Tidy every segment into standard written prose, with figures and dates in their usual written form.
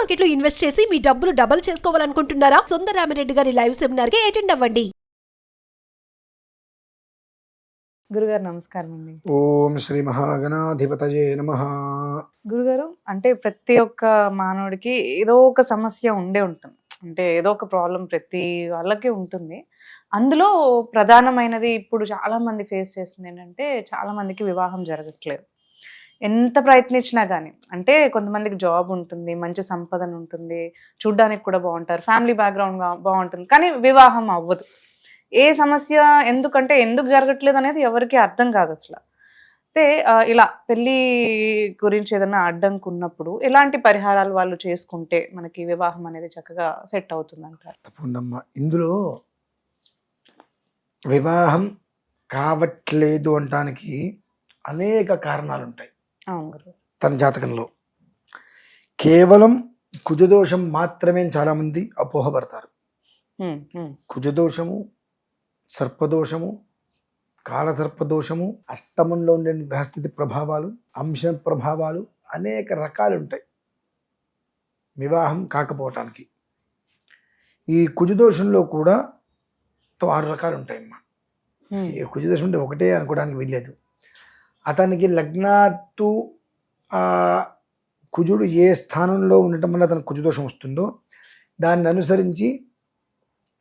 Market లో invest చేసి మీ డబ్బులు డబుల్ చేసుకోవాలనుకుంటున్నారా? సుందరరామిరెడ్డి గారి లైవ్ సెమినార్ కి అటెండ్ అవ్వండి. గురుగారు నమస్కారం అండి. ఓం శ్రీ మహాగణాధిపతయే నమః. గురుగారు, అంటే ప్రతి ఒక్క మానవుడికి ఏదో ఒక సమస్య ఉండే ఉంటుంది. అంటే ఏదో ఒక ప్రాబ్లం ప్రతి వాళ్ళకి ఉంటుంది. అందులో ప్రధానమైనది ఇప్పుడు చాలా మంది ఫేస్ చేస్తుంది ఏంటంటే, చాలా మందికి వివాహం జరగట్లేదు. ఎంత ప్రయత్నించినా కానీ, అంటే కొంతమందికి జాబ్ ఉంటుంది, మంచి సంపదన ఉంటుంది, చూడ్డానికి కూడా బాగుంటారు, ఫ్యామిలీ బ్యాక్గ్రౌండ్ బాగుంటుంది, కానీ వివాహం అవ్వదు. ఏ సమస్య ఎందుకు జరగట్లేదు అనేది ఎవరికి అర్థం కాదు అసలు. అయితే ఇలా పెళ్ళి గురించి ఏదైనా అడ్డంకు ఉన్నప్పుడు ఎలాంటి పరిహారాలు వాళ్ళు చేసుకుంటే మనకి వివాహం అనేది చక్కగా సెట్ అవుతుంది అంటారు? తప్పకుండా ఇందులో వివాహం కావట్లేదు అనటానికి అనేక కారణాలు ఉంటాయి. అవును గురు. తన జాతకంలో కేవలం కుజదోషం మాత్రమే చాలామంది అపోహపడతారు. కుజదోషము, సర్పదోషము, కాలసర్పదోషము, అష్టమంలో ఉండే గ్రహస్థితి ప్రభావాలు, అంశ ప్రభావాలు అనేక రకాలు ఉంటాయి వివాహం కాకపోవటానికి. ఈ కుజదోషంలో కూడా 6 రకాలు ఉంటాయమ్మా. ఈ కుజదోషం అంటే ఒకటే అనుకోవడానికి వీల్లేదు. అతనికి లగ్నాత్తు కుజుడు ఏ స్థానంలో ఉండటం వల్ల అతనికి కుజదోషం వస్తుందో దాన్ని అనుసరించి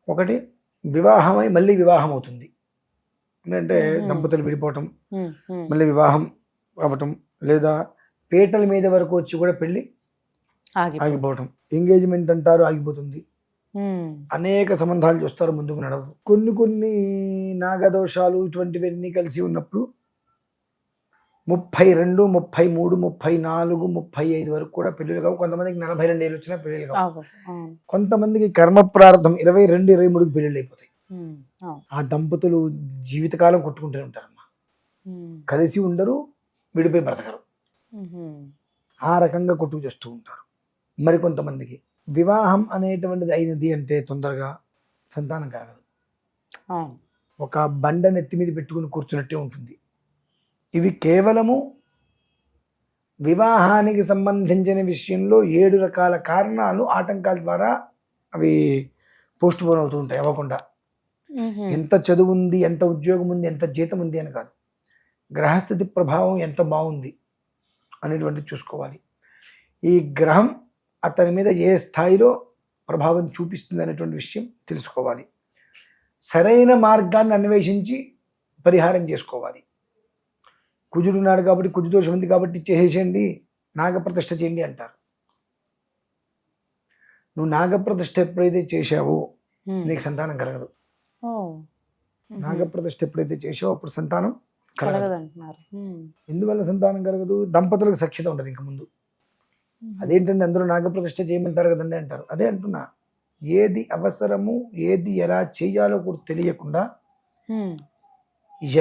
ఒకటి వివాహమై మళ్ళీ వివాహం అవుతుంది. అంటే దంపతులు విడిపోవటం, మళ్ళీ వివాహం అవ్వటం, లేదా పీటల మీద వరకు వచ్చి కూడా పెళ్ళి ఆగిపోవటం, ఎంగేజ్మెంట్ అంటారు ఆగిపోతుంది. అనేక సంబంధాలు చూస్తారు, ముందుకు నడవు. కొన్ని నాగదోషాలు ఇటువంటివన్నీ కలిసి ఉన్నప్పుడు 32, 33, 34, 35 వరకు కూడా పెళ్ళిళ్ళు కావు. కొంతమందికి 42 ఏళ్ళు వచ్చినా పెళ్ళిళ్ళు కావు. కొంతమందికి కర్మ ప్రారంభం 22, 23కి పెళ్ళిళ్ళు అయిపోతాయి. ఆ దంపతులు జీవితకాలం కొట్టుకుంటూనే ఉంటారమ్మా. కలిసి ఉండరు, విడిపోయి బ్రతకరు. ఆ రకంగా కొట్టుకు చేస్తూ ఉంటారు. మరి కొంతమందికి వివాహం అనేటువంటిది అయినది అంటే తొందరగా సంతానం కలగదు. ఒక బండ నెత్తి మీద పెట్టుకుని కూర్చున్నట్టే ఉంటుంది. ఇవి కేవలము వివాహానికి సంబంధించిన విషయంలో 7 రకాల కారణాలు, ఆటంకాల ద్వారా అవి పోస్ట్ పోన్ అవుతూ ఉంటాయి అవ్వకుండా. ఎంత చదువు ఉంది, ఎంత ఉద్యోగం ఉంది, ఎంత జీతం ఉంది అని కాదు, గ్రహస్థితి ప్రభావం ఎంత బాగుంది అనేటువంటిది చూసుకోవాలి. ఈ గ్రహం అతని మీద ఏ స్థాయిలో ప్రభావం చూపిస్తుంది అనేటువంటి విషయం తెలుసుకోవాలి. సరైన మార్గాన్ని అన్వేషించి పరిహారం చేసుకోవాలి. కుజుడు ఉన్నాడు కాబట్టి, కుజుదోషం ఉంది కాబట్టి చేసేయండి, నాగప్రతిష్ఠ చేయండి అంటారు. నువ్వు నాగప్రతిష్ఠ ఎప్పుడైతే చేసావో నీకు సంతానం కలగదు. నాగప్రతిష్ఠ ఎప్పుడైతే చేసావో అప్పుడు సంతానం కలగదు అంటున్నారు. ఎందువల్ల సంతానం కలగదు? దంపతులకు సఖ్యత ఉండదు ఇంక ముందు. అదేంటంటే అందరూ నాగప్రతిష్ఠ చేయమంటారు కదండి అంటారు. అదే అంటున్నా, ఏది అవసరము, ఏది ఎలా చేయాలో కూడా తెలియకుండా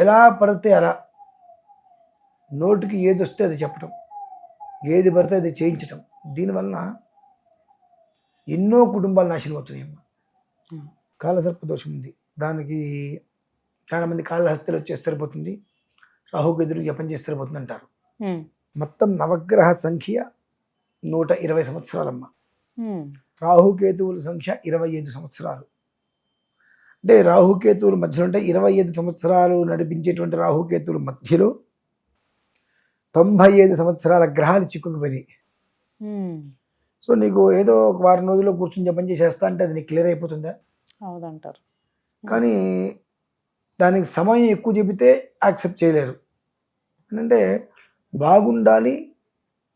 ఎలా పడితే అలా నోటికి ఏది వస్తే అది చెప్పటం, ఏది పడితే అది చేయించటం, దీనివల్ల ఎన్నో కుటుంబాలు నాశనం అవుతున్నాయమ్మా. కాలసర్పదోషం ఉంది, దానికి చాలామంది కాళహస్తిలో వచ్చేస్తే సరిపోతుంది, రాహుకేతులు జపం చేస్తే సరిపోతుంది అంటారు. మొత్తం నవగ్రహ సంఖ్య 120 సంవత్సరాలమ్మ. రాహుకేతువుల సంఖ్య 25 సంవత్సరాలు. అంటే రాహుకేతువుల మధ్యలో అంటే 25 సంవత్సరాలు నడిపించేటువంటి రాహుకేతువుల మధ్యలో 95 సంవత్సరాల గ్రహాలు చిక్కుకుపోయినాయి. సో నీకు ఏదో ఒక వారం రోజుల్లో కూర్చొని జపం చేసేస్తా అంటే అది నీకు క్లియర్ అయిపోతుందా? అవునంటారు. కానీ దానికి సమయం ఎక్కువ చెబితే యాక్సెప్ట్ చేయలేరు. అంటే బాగుండాలి,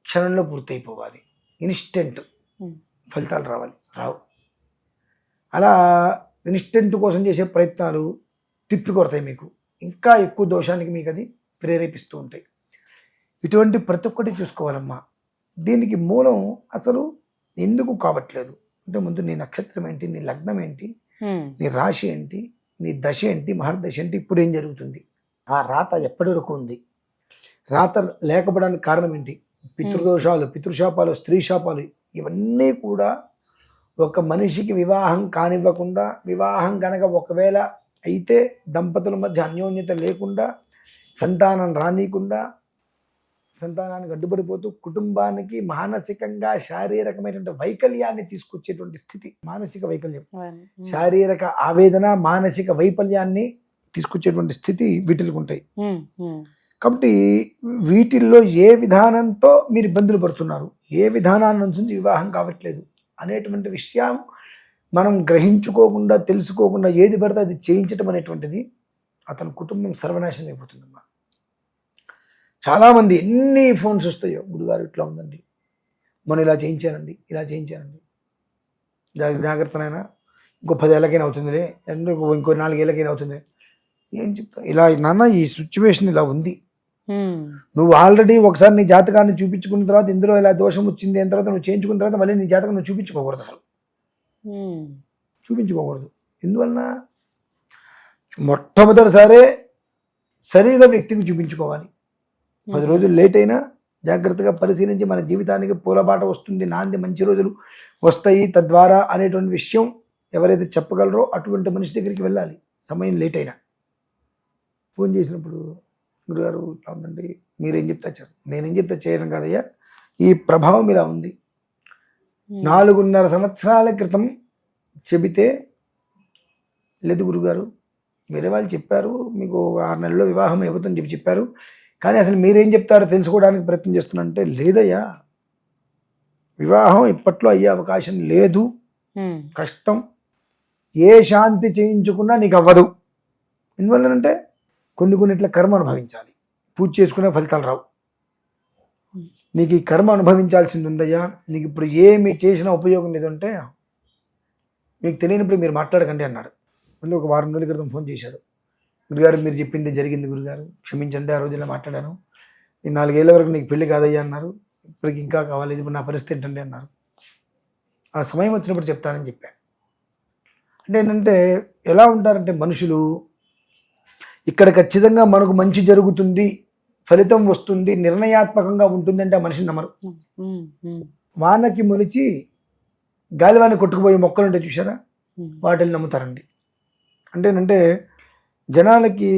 క్షణంలో పూర్తయిపోవాలి, ఇన్స్టెంట్ ఫలితాలు రావు. అలా ఇన్స్టెంట్ కోసం చేసే ప్రయత్నాలు తిప్పి కొడతాయి, మీకు ఇంకా ఎక్కువ దోషానికి మీకు అది ప్రేరేపిస్తూ ఉంటాయి. ఇటువంటి ప్రతి ఒక్కటి చూసుకోవాలమ్మా. దీనికి మూలం అసలు ఎందుకు కావట్లేదు అంటే, ముందు నీ నక్షత్రం ఏంటి, నీ లగ్నం ఏంటి, నీ రాశి ఏంటి, నీ దశ ఏంటి, మహర్దశ ఏంటి, ఇప్పుడు ఏం జరుగుతుంది, ఆ రాత ఎప్పటి వరకు ఉంది, రాత లేకపోవడానికి కారణం ఏంటి, పితృదోషాలు, పితృశాపాలు, స్త్రీ శాపాలు, ఇవన్నీ కూడా ఒక మనిషికి వివాహం కానివ్వకుండా, వివాహం కనుక ఒకవేళ అయితే దంపతుల మధ్య అన్యోన్యత లేకుండా, సంతానం రానీయకుండా, సంతానానికి అడ్డుపడిపోతూ కుటుంబానికి మానసికంగా శారీరకమైనటువంటి వైకల్యాన్ని తీసుకొచ్చేటువంటి స్థితి. మానసిక వైకల్యం, శారీరక ఆవేదన, మానసిక వైఫల్యాన్ని తీసుకొచ్చేటువంటి స్థితి వీటికి ఉంటాయి. కాబట్టి వీటిల్లో ఏ విధానంతో మీరు ఇబ్బందులు పడుతున్నారు, ఏ విధానాన్ని నుంచి వివాహం కావట్లేదు అనేటువంటి విషయం మనం గ్రహించుకోకుండా, తెలుసుకోకుండా ఏది పడితే అది చేయించడం అనేటువంటిది అతని కుటుంబం సర్వనాశనం అయిపోతుందమ్మా. చాలామంది ఎన్ని ఫోన్స్ వస్తాయో, గురుగారు ఇట్లా ఉందండి, మనం ఇలా చేయించానండి, ఇలా చేయించానండి, జాగ్రత్తనైనా ఇంకో 10 ఏళ్ళకైనా అవుతుందిలే, ఇంకో 4 ఏళ్ళకైనా అవుతుంది. ఏం చెప్తాను, ఇలా నాన్న ఈ సిచ్యువేషన్ ఇలా ఉంది, నువ్వు ఆల్రెడీ ఒకసారి నీ జాతకాన్ని చూపించుకున్న తర్వాత ఇందులో ఇలా దోషం వచ్చింది అయిన తర్వాత నువ్వు చేయించుకున్న తర్వాత మళ్ళీ నీ జాతకం నువ్వు చూపించుకోకూడదు, అసలు చూపించుకోకూడదు. ఎందువలన మొట్టమొదటిసారే సరిగా వ్యక్తికి చూపించుకోవాలి. 10 రోజులు లేట్ అయినా జాగ్రత్తగా పరిశీలించి మన జీవితానికి పూలబాట వస్తుంది, నాంది మంచి రోజులు వస్తాయి తద్వారా అనేటువంటి విషయం ఎవరైతే చెప్పగలరో అటువంటి మనిషి దగ్గరికి వెళ్ళాలి. సమయం లేట్ అయినా ఫోన్ చేసినప్పుడు, గురుగారు ఇట్లా ఉందండి, మీరేం చెప్తా చేయాలి, నేనేం చెప్తా చేయడం కాదయ్యా, ఈ ప్రభావం ఇలా ఉంది, 4.5 సంవత్సరాల క్రితం చెబితే లేదు గురుగారు, వేరే వాళ్ళు చెప్పారు మీకు 6 నెలల్లో వివాహం అయిపోతుందని చెప్పారు, కానీ అసలు మీరేం చెప్తారో తెలుసుకోవడానికి ప్రయత్నం చేస్తున్నానంటే, లేదయ్యా వివాహం ఇప్పట్లో అయ్యే అవకాశం లేదు, కష్టం, ఏ శాంతి చేయించుకున్నా నీకు అవ్వదు. ఎందువల్లనంటే కొన్ని ఇట్లా కర్మ అనుభవించాలి, పూజ చేసుకునే ఫలితాలు రావు, నీకు ఈ కర్మ అనుభవించాల్సింది ఉందయ్యా, నీకు ఇప్పుడు ఏమి చేసినా ఉపయోగం లేదంటే మీకు తెలియనప్పుడు మీరు మాట్లాడకండి అన్నాడు. మళ్ళీ ఒక 1 వారం రోజుల క్రితం ఫోన్ చేశాడు, గురుగారు మీరు చెప్పింది జరిగింది గురుగారు, క్షమించండి, ఆ రోజు ఇలా మాట్లాడాను, ఈ 4 ఏళ్ళ వరకు నీకు పెళ్లి కాదయ్యా అన్నారు, ఇప్పటికి ఇంకా కావాలి, ఇప్పుడు నా పరిస్థితి ఏంటండి అన్నారు. ఆ సమయం వచ్చినప్పుడు చెప్తానని చెప్పాను. అంటే ఏంటంటే ఎలా ఉంటారంటే మనుషులు, ఇక్కడ ఖచ్చితంగా మనకు మంచి జరుగుతుంది, ఫలితం వస్తుంది, నిర్ణయాత్మకంగా ఉంటుంది అంటే ఆ మనిషిని నమ్మరు. వానకి మొలిచి గాలివాన్ని కొట్టుకుపోయే మొక్కలు ఉంటాయి చూసారా, వాటిని నమ్ముతారండి. అంటే జనాలకి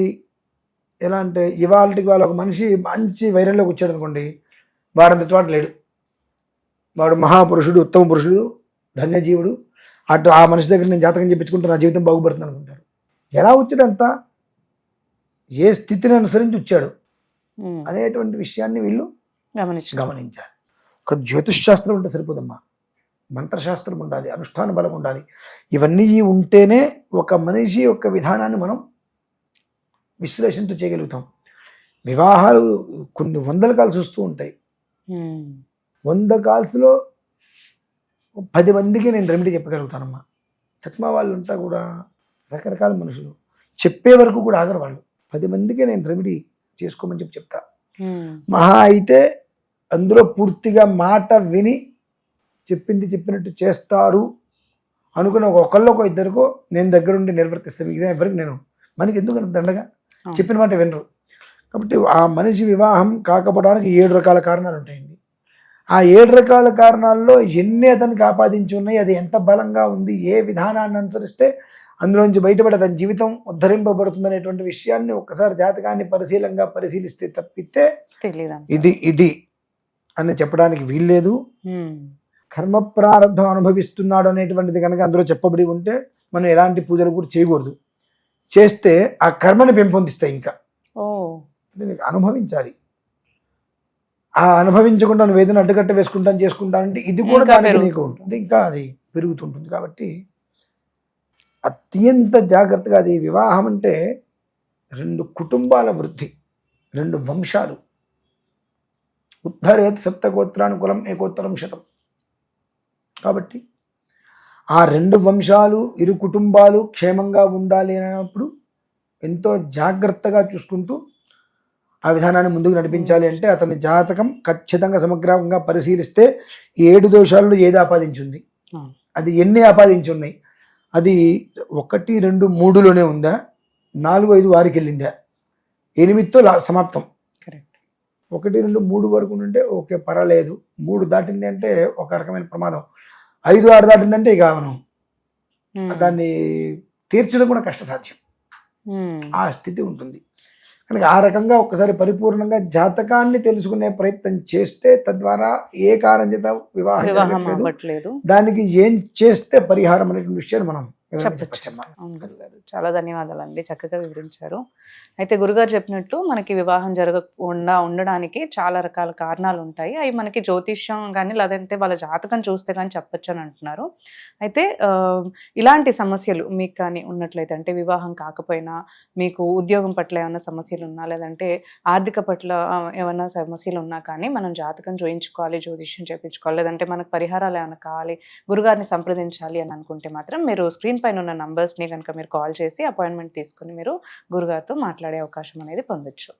ఎలా అంటే ఇవాళకి వాళ్ళ ఒక మనిషి మంచి వైరంలోకి వచ్చాడు అనుకోండి, వాడంతటి వాడు లేడు, వాడు మహాపురుషుడు, ఉత్తమ పురుషుడు, ధన్యజీవుడు, అటు ఆ మనిషి దగ్గర నేను జాతకం చెప్పించుకుంటే నా జీవితం బాగుపడుతుంది అనుకుంటారు. ఎలా వచ్చాడంతా, ఏ స్థితిని అనుసరించి వచ్చాడు అనేటువంటి విషయాన్ని వీళ్ళు గమనించాలి. ఒక జ్యోతిష్ శాస్త్రం ఉంటే సరిపోదమ్మా, మంత్రశాస్త్రం ఉండాలి, అనుష్ఠాన బలం ఉండాలి. ఇవన్నీ ఉంటేనే ఒక మనిషి యొక్క విధానాన్ని మనం విశ్లేషణతో చేయగలుగుతాం. వివాహాలు కొన్ని 100 కాల్స్ వస్తూ ఉంటాయి, 100 కాల్స్లో 10 మందికి నేను రెమెడీ చెప్పగలుగుతానమ్మా. తత్మా వాళ్ళు అంతా కూడా రకరకాల మనుషులు, చెప్పే వరకు కూడా ఆగరు వాళ్ళు. 10 మందికి నేను రెమెడీ చేసుకోమని చెప్తా. మహా అయితే అందులో పూర్తిగా మాట విని చెప్పింది చెప్పినట్టు చేస్తారు అనుకున్న ఒకళ్ళకో ఇద్దరికో నేను దగ్గరుండి నిర్వర్తిస్తాను. మిగతా ఎవరికి నేను, మనకి ఎందుకు దండగా చెప్పిన మాట వినరు. కాబట్టి ఆ మనిషి వివాహం కాకపోవడానికి 7 రకాల కారణాలు ఉంటాయండి. ఆ 7 రకాల కారణాల్లో ఎన్ని అతనికి ఆపాదించి ఉన్నాయి, అది ఎంత బలంగా ఉంది, ఏ విధానాన్ని అనుసరిస్తే అందులోంచి బయటపడి అతని జీవితం ఉద్ధరింపబడుతుంది అనేటువంటి విషయాన్ని ఒక్కసారి జాతకాన్ని పరిశీలిస్తే తప్పితే ఇది అని చెప్పడానికి వీల్లేదు. కర్మ ప్రారంభం అనుభవిస్తున్నాడు అనేటువంటిది కనుక అందులో చెప్పబడి ఉంటే మనం ఎలాంటి పూజలు కూడా చేయకూడదు. చేస్తే ఆ కర్మని పెంపొందిస్తాయి. ఇంకా అనుభవించాలి. ఆ అనుభవించకుండా నువ్వు ఏదైనా అడ్డుకట్ట చేసుకుంటానంటే ఇది కూడా దానికి నీకు ఉంటుంది, ఇంకా అది పెరుగుతుంటుంది. కాబట్టి అత్యంత జాగ్రత్తగా, అది వివాహం అంటే 2 కుటుంబాల వృద్ధి, 2 వంశాలు. ఉద్ధరేత్ 7 గోత్రానుకులం ఏకోత్తరం శతం. కాబట్టి ఆ 2 వంశాలు, 2 కుటుంబాలు క్షేమంగా ఉండాలి అన్నప్పుడు ఎంతో జాగ్రత్తగా చూసుకుంటూ ఆ విధానాన్ని ముందుకు నడిపించాలి. అంటే అతని జాతకం ఖచ్చితంగా సమగ్రంగా పరిశీలిస్తే 7 దోషాల్లో ఏది ఆపాదించింది, అది ఎన్ని ఆపాదించి ఉన్నాయి, అది 1, 2, 3లోనే ఉందా, 4, 5 వారికి వెళ్ళిందా, 8తో సమాప్తం. 1, 2, 3 వరకు ఉంటే ఓకే పర్వాలేదు, 3 దాటింది అంటే ఒక రకమైన ప్రమాదం, 5, 6 దాటిందంటే ఇక మనం దాన్ని తీర్చడం కూడా కష్టసాధ్యం, ఆ స్థితి ఉంటుంది. కనుక ఆ రకంగా ఒకసారి పరిపూర్ణంగా జాతకాన్ని తెలుసుకునే ప్రయత్నం చేస్తే తద్వారా ఏ కారణం చేత వివాహం వివాహం జరగట్లేదు, అవ్వట్లేదు. దానికి ఏం చేస్తే పరిహారం అనేటువంటి విషయాన్ని మనం వివరంగా చెప్పొచ్చమ్మా. అవును గురుగారు, చాలా ధన్యవాదాలండి, చక్కగా వివరించారు. అయితే గురుగారు చెప్పినట్టు మనకి వివాహం జరగకుండా ఉండడానికి చాలా రకాల కారణాలు ఉంటాయి. అవి మనకి జ్యోతిష్యం కానీ లేదంటే వాళ్ళ జాతకం చూస్తే కానీ చెప్పొచ్చు అని అంటున్నారు. అయితే ఇలాంటి సమస్యలు మీకు కానీ ఉన్నట్లయితే, అంటే వివాహం కాకపోయినా మీకు ఉద్యోగం పట్ల ఏమైనా సమస్యలు ఉన్నా, లేదంటే ఆర్థిక పట్ల ఏమైనా సమస్యలు ఉన్నా కానీ మనం జాతకం చూయించుకోవాలి, జ్యోతిష్యం చేయించుకోవాలి, లేదంటే మనకు పరిహారాలు ఏమైనా కావాలి, గురుగారిని సంప్రదించాలి అని అనుకుంటే మాత్రం మీరు స్క్రీన్ పైన ఉన్న నంబర్స్ని కనుక మీరు కాల్ చేసి అపాయింట్మెంట్ తీసుకుని మీరు గురుగారితో మాట్లాడే అవకాశం అనేది పొందొచ్చు.